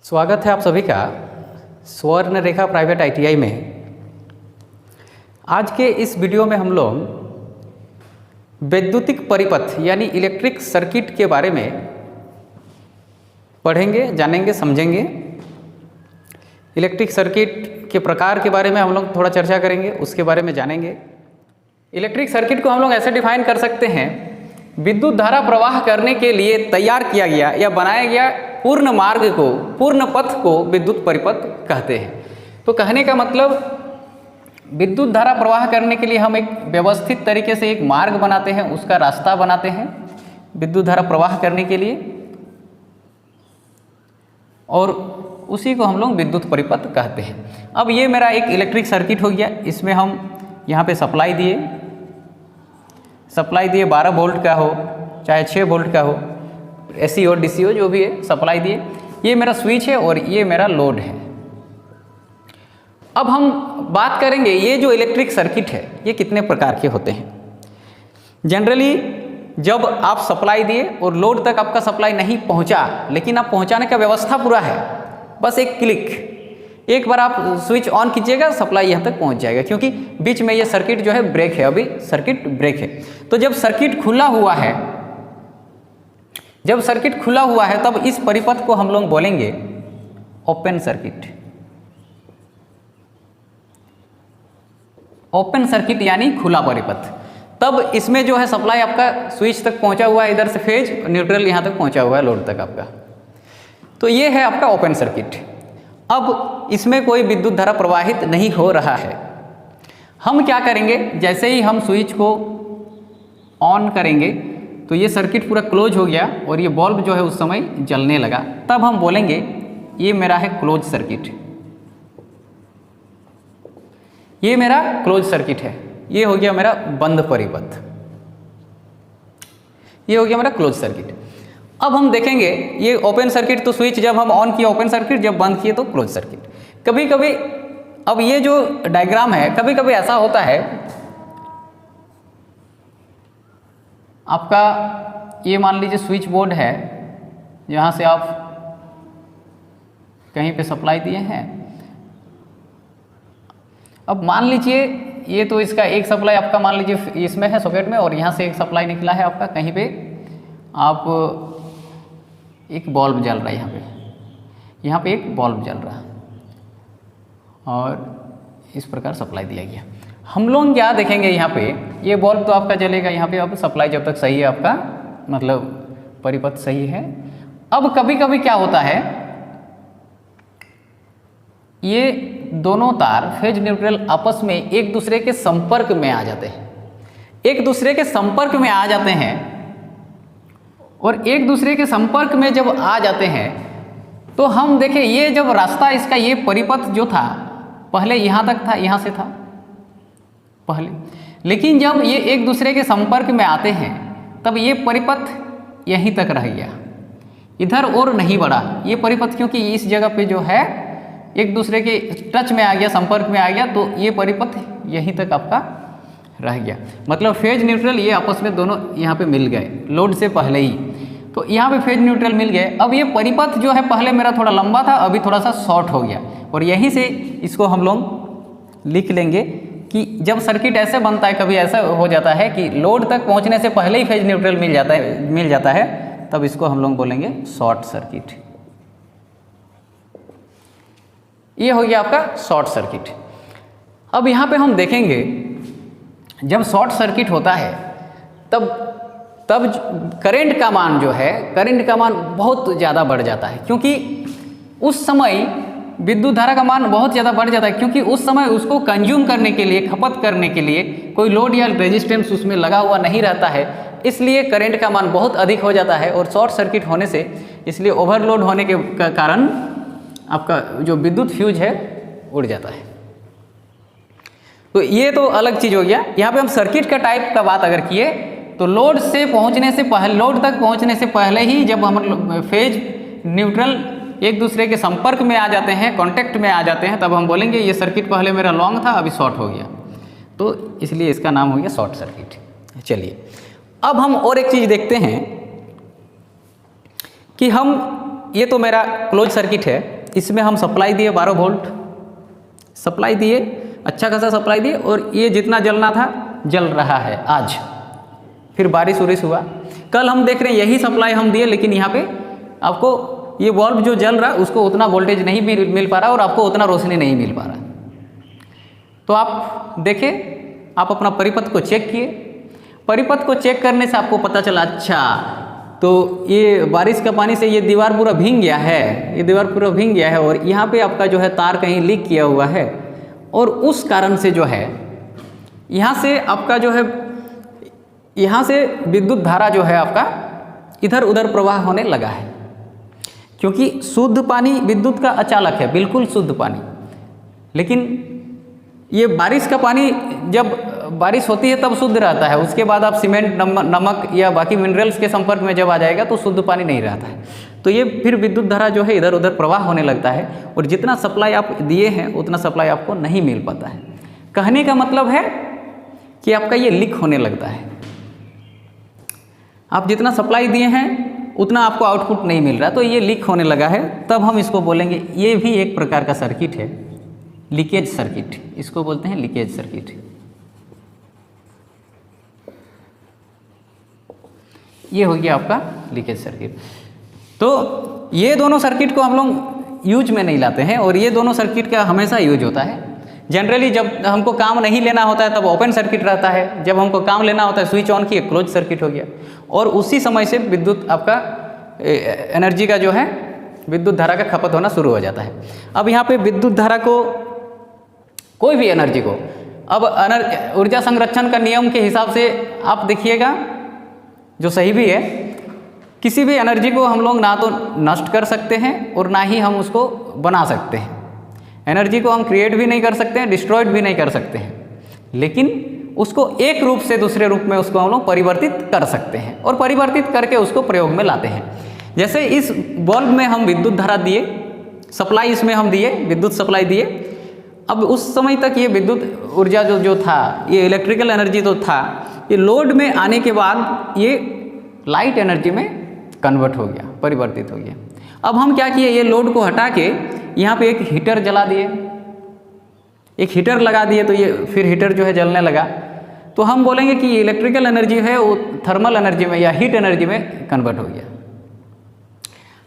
स्वागत है आप सभी का स्वर्ण रेखा प्राइवेट आईटीआई में। आज के इस वीडियो में हम लोग वैद्युतिक परिपथ यानी इलेक्ट्रिक सर्किट के बारे में पढ़ेंगे, जानेंगे, समझेंगे। इलेक्ट्रिक सर्किट के प्रकार के बारे में हम लोग थोड़ा चर्चा करेंगे, उसके बारे में जानेंगे। इलेक्ट्रिक सर्किट को हम लोग ऐसे डिफाइन कर सकते हैं, विद्युत धारा प्रवाह करने के लिए तैयार किया गया या बनाया गया पूर्ण मार्ग को, पूर्ण पथ को विद्युत परिपथ कहते हैं। तो कहने का मतलब विद्युत धारा प्रवाह करने के लिए हम एक व्यवस्थित तरीके से एक मार्ग बनाते हैं, उसका रास्ता बनाते हैं विद्युत धारा प्रवाह करने के लिए, और उसी को हम लोग विद्युत परिपथ कहते हैं। अब ये मेरा एक इलेक्ट्रिक सर्किट हो गया, इसमें हम यहाँ पे सप्लाई दिए 12 वोल्ट का हो चाहे 6 वोल्ट का हो, एसी और डीसी हो, जो भी है सप्लाई दिए। ये मेरा स्विच है और ये मेरा लोड है। अब हम बात करेंगे ये जो इलेक्ट्रिक सर्किट है ये कितने प्रकार के होते हैं। जनरली जब आप सप्लाई दिए और लोड तक आपका सप्लाई नहीं पहुंचा, लेकिन आप पहुंचाने का व्यवस्था पूरा है, बस एक क्लिक, एक बार आप स्विच ऑन कीजिएगा, सप्लाई यहाँ तक पहुंच जाएगा, क्योंकि बीच में ये सर्किट जो है ब्रेक है, अभी सर्किट ब्रेक है। तो जब सर्किट खुला हुआ है, तब इस परिपथ को हम लोग बोलेंगे ओपन सर्किट। ओपन सर्किट यानी खुला परिपथ। तब इसमें जो है सप्लाई आपका स्विच तक पहुंचा हुआ है, इधर से फेज, न्यूट्रल यहाँ तक पहुंचा हुआ है, लोड तक आपका। तो ये है आपका ओपन सर्किट। अब इसमें कोई विद्युत धारा प्रवाहित नहीं हो रहा है। हम क्या करेंगे, जैसे ही हम स्विच को ऑन करेंगे तो ये सर्किट पूरा क्लोज हो गया और ये बल्ब जो है उस समय जलने लगा, तब हम बोलेंगे ये मेरा है क्लोज सर्किट। ये मेरा क्लोज सर्किट है। ये हो गया मेरा बंद परिपथ, ये हो गया मेरा क्लोज सर्किट। अब हम देखेंगे ये ओपन सर्किट, तो स्विच जब हम ऑन किए ओपन सर्किट, जब बंद किए तो क्लोज सर्किट। कभी कभी, अब ये जो डायग्राम है, कभी कभी ऐसा होता है आपका, ये मान लीजिए स्विच बोर्ड है, यहाँ से आप कहीं पे सप्लाई दिए हैं। अब मान लीजिए ये तो इसका एक सप्लाई आपका मान लीजिए इसमें है सॉकेट में, और यहाँ से एक सप्लाई निकला है आपका कहीं पे, आप एक बल्ब जल रहा है यहाँ पे एक बल्ब जल रहा है, और इस प्रकार सप्लाई दिया गया। हम लोग क्या देखेंगे, यहाँ पे ये बल्ब तो आपका जलेगा यहाँ पे, अब सप्लाई जब तक सही है आपका, मतलब परिपथ सही है। अब कभी कभी क्या होता है, ये दोनों तार फेज न्यूट्रल आपस में एक दूसरे के संपर्क में आ जाते हैं, और एक दूसरे के संपर्क में जब आ जाते हैं तो हम देखें, ये जब रास्ता इसका, ये परिपथ जो था पहले यहाँ तक था, यहाँ से था पहले, लेकिन जब ये एक दूसरे के संपर्क में आते हैं तब ये परिपथ यहीं तक रह गया, इधर और नहीं बढ़ा ये परिपथ, क्योंकि इस जगह पे जो है एक दूसरे के टच में आ गया, संपर्क में आ गया, तो ये परिपथ यहीं तक आपका रह गया। मतलब फेज न्यूट्रल ये आपस में दोनों यहाँ पे मिल गए लोड से पहले ही, तो यहाँ पे फेज न्यूट्रल मिल गए। अब ये परिपथ जो है पहले मेरा थोड़ा लंबा था, अभी थोड़ा सा शॉर्ट हो गया, और यहीं से इसको हम लोग लिख लेंगे कि जब सर्किट ऐसे बनता है, कभी ऐसा हो जाता है कि लोड तक पहुँचने से पहले ही फेज न्यूट्रल मिल जाता है, तब इसको हम लोग बोलेंगे शॉर्ट सर्किट। ये हो गया आपका शॉर्ट सर्किट। अब यहाँ पे हम देखेंगे जब शॉर्ट सर्किट होता है तब करंट का मान जो है, करंट का मान बहुत ज़्यादा बढ़ जाता है, क्योंकि उस समय विद्युत धारा का मान बहुत ज़्यादा बढ़ जाता है, क्योंकि उस समय उसको कंज्यूम करने के लिए, खपत करने के लिए कोई लोड या रेजिस्टेंस उसमें लगा हुआ नहीं रहता है, इसलिए करंट का मान बहुत अधिक हो जाता है। और शॉर्ट सर्किट होने से, इसलिए ओवरलोड होने के कारण आपका जो विद्युत फ्यूज है उड़ जाता है। तो ये तो अलग चीज़ हो गया। यहाँ पे हम सर्किट का टाइप का बात अगर किए तो लोड तक पहुँचने से पहले ही जब हम फेज न्यूट्रल एक दूसरे के संपर्क में आ जाते हैं, कांटेक्ट में आ जाते हैं, तब हम बोलेंगे ये सर्किट पहले मेरा लॉन्ग था, अभी शॉर्ट हो गया, तो इसलिए इसका नाम हो गया शॉर्ट सर्किट। चलिए अब हम और एक चीज़ देखते हैं कि हम ये तो मेरा क्लोज सर्किट है, इसमें हम सप्लाई दिए 12 वोल्ट सप्लाई दिए, अच्छा खासा सप्लाई दिए, और ये जितना जलना था जल रहा है आज। फिर बारिश उरिश हुआ, कल हम देख रहे हैं यही सप्लाई हम दिए, लेकिन यहाँ पे आपको ये बल्ब जो जल रहा है उसको उतना वोल्टेज नहीं मिल पा रहा और आपको उतना रोशनी नहीं मिल पा रहा। तो आप देखें, आप अपना परिपथ को चेक किए, परिपथ को चेक करने से आपको पता चला अच्छा तो ये बारिश का पानी से ये दीवार पूरा भीग गया है, ये दीवार पूरा भीग गया है, और यहाँ पे आपका जो है तार कहीं लीक किया हुआ है, और उस कारण से जो है यहाँ से आपका जो है यहाँ से विद्युत धारा जो है आपका इधर उधर प्रवाह होने लगा है, क्योंकि शुद्ध पानी विद्युत का अचालक है, बिल्कुल शुद्ध पानी। लेकिन ये बारिश का पानी जब बारिश होती है तब शुद्ध रहता है, उसके बाद आप सीमेंट नमक या बाकी मिनरल्स के संपर्क में जब आ जाएगा तो शुद्ध पानी नहीं रहता है। तो ये फिर विद्युत धारा जो है इधर उधर प्रवाह होने लगता है, और जितना सप्लाई आप दिए हैं उतना सप्लाई आपको नहीं मिल पाता है। कहने का मतलब है कि आपका ये लीक होने लगता है, आप जितना सप्लाई दिए हैं उतना आपको आउटपुट नहीं मिल रहा, तो ये लीक होने लगा है। तब हम इसको बोलेंगे ये भी एक प्रकार का सर्किट है, लीकेज सर्किट, इसको बोलते हैं लीकेज सर्किट। ये हो गया आपका लीकेज सर्किट। तो ये दोनों सर्किट को हम लोग यूज में नहीं लाते हैं, और ये दोनों सर्किट का हमेशा यूज होता है। जनरली जब हमको काम नहीं लेना होता है तब ओपन सर्किट रहता है, जब हमको काम लेना होता है स्विच ऑन किए क्लोज सर्किट हो गया, और उसी समय से विद्युत आपका एनर्जी का जो है विद्युत धारा का खपत होना शुरू हो जाता है। अब यहाँ पे विद्युत धारा को, कोई भी एनर्जी को, अब ऊर्जा संरक्षण का नियम के हिसाब से आप देखिएगा जो सही भी है, किसी भी एनर्जी को हम लोग ना तो नष्ट कर सकते हैं और ना ही हम उसको बना सकते हैं। एनर्जी को हम क्रिएट भी नहीं कर सकते हैं, डिस्ट्रॉयड भी नहीं कर सकते हैं, लेकिन उसको एक रूप से दूसरे रूप में उसको हम लोग परिवर्तित कर सकते हैं, और परिवर्तित करके उसको प्रयोग में लाते हैं। जैसे इस बल्ब में हम विद्युत धारा दिए, सप्लाई इसमें हम दिए, विद्युत सप्लाई दिए। अब उस समय तक ये विद्युत ऊर्जा जो था, ये इलेक्ट्रिकल एनर्जी तो था, ये लोड में आने के बाद ये लाइट एनर्जी में कन्वर्ट हो गया, परिवर्तित हो गया। अब हम क्या किए, ये लोड को हटा के यहाँ पे एक हीटर जला दिए, एक हीटर लगा दिए, तो ये फिर हीटर जो है जलने लगा। तो हम बोलेंगे कि इलेक्ट्रिकल एनर्जी है वो थर्मल एनर्जी में या हीट एनर्जी में कन्वर्ट हो गया।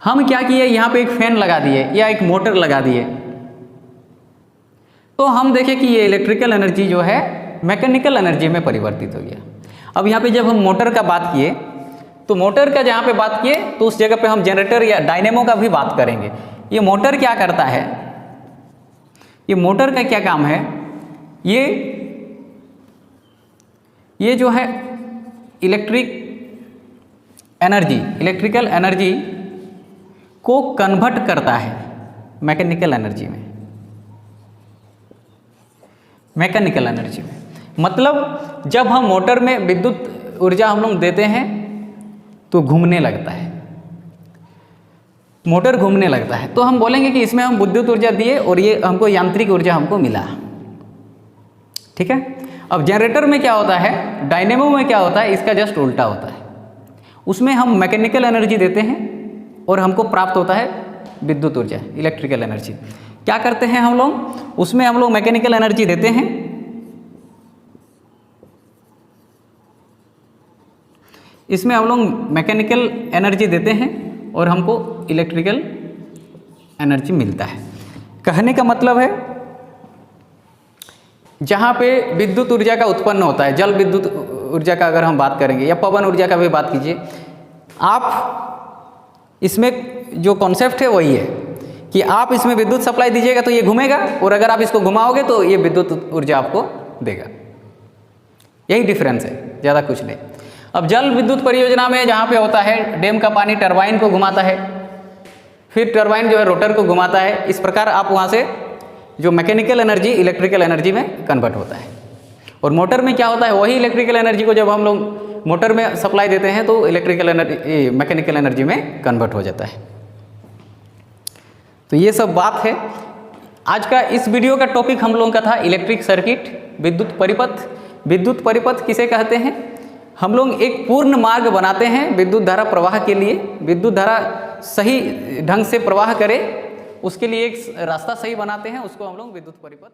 हम क्या किए, यहाँ पे एक फैन लगा दिए या एक मोटर लगा दिए, तो हम देखें कि ये इलेक्ट्रिकल एनर्जी जो है मैकेनिकल एनर्जी में परिवर्तित हो गया। अब यहाँ पे जब हम मोटर का बात किए, तो मोटर का जहाँ पे बात किए तो उस जगह पे हम जनरेटर या डायनेमो का भी बात करेंगे। ये मोटर क्या करता है, ये मोटर का क्या काम है, ये जो है इलेक्ट्रिकल एनर्जी को कन्वर्ट करता है मैकेनिकल एनर्जी में, मैकेनिकल एनर्जी में। मतलब जब हम मोटर में विद्युत ऊर्जा हम लोग देते हैं तो घूमने लगता है, मोटर घूमने लगता है, तो हम बोलेंगे कि इसमें हम विद्युत ऊर्जा दिए और ये हमको यांत्रिक ऊर्जा हमको मिला। ठीक है। अब जनरेटर में क्या होता है, डायनेमो में क्या होता है, इसका जस्ट उल्टा होता है। उसमें हम मैकेनिकल एनर्जी देते हैं और हमको प्राप्त होता है विद्युत ऊर्जा, इलेक्ट्रिकल एनर्जी। क्या करते हैं हम लोग, उसमें हम लोग मैकेनिकल एनर्जी देते हैं, इसमें हम लोग मैकेनिकल एनर्जी देते हैं और हमको इलेक्ट्रिकल एनर्जी मिलता है। कहने का मतलब है जहाँ पे विद्युत ऊर्जा का उत्पन्न होता है, जल विद्युत ऊर्जा का अगर हम बात करेंगे या पवन ऊर्जा का भी बात कीजिए आप, इसमें जो कॉन्सेप्ट है वही है कि आप इसमें विद्युत सप्लाई दीजिएगा तो ये घूमेगा, और अगर आप इसको घुमाओगे तो ये विद्युत ऊर्जा आपको देगा। यही डिफरेंस है, ज़्यादा कुछ नहीं। अब जल विद्युत परियोजना में जहाँ पे होता है, डैम का पानी टरबाइन को घुमाता है, फिर टरबाइन जो है रोटर को घुमाता है। इस प्रकार आप वहाँ से जो मैकेनिकल एनर्जी इलेक्ट्रिकल एनर्जी में कन्वर्ट होता है। और मोटर में क्या होता है, वही इलेक्ट्रिकल एनर्जी को जब हम लोग मोटर में सप्लाई देते हैं तो इलेक्ट्रिकल एनर्जी मैकेनिकल एनर्जी में कन्वर्ट हो जाता है। तो ये सब बात है। आज का इस वीडियो का टॉपिक हम लोगों का था इलेक्ट्रिक सर्किट, विद्युत परिपथ। विद्युत परिपथ किसे कहते हैं, हम लोग एक पूर्ण मार्ग बनाते हैं विद्युत धारा प्रवाह के लिए। विद्युत धारा सही ढंग से प्रवाह करे उसके लिए एक रास्ता सही बनाते हैं, उसको हम लोग विद्युत परिपथ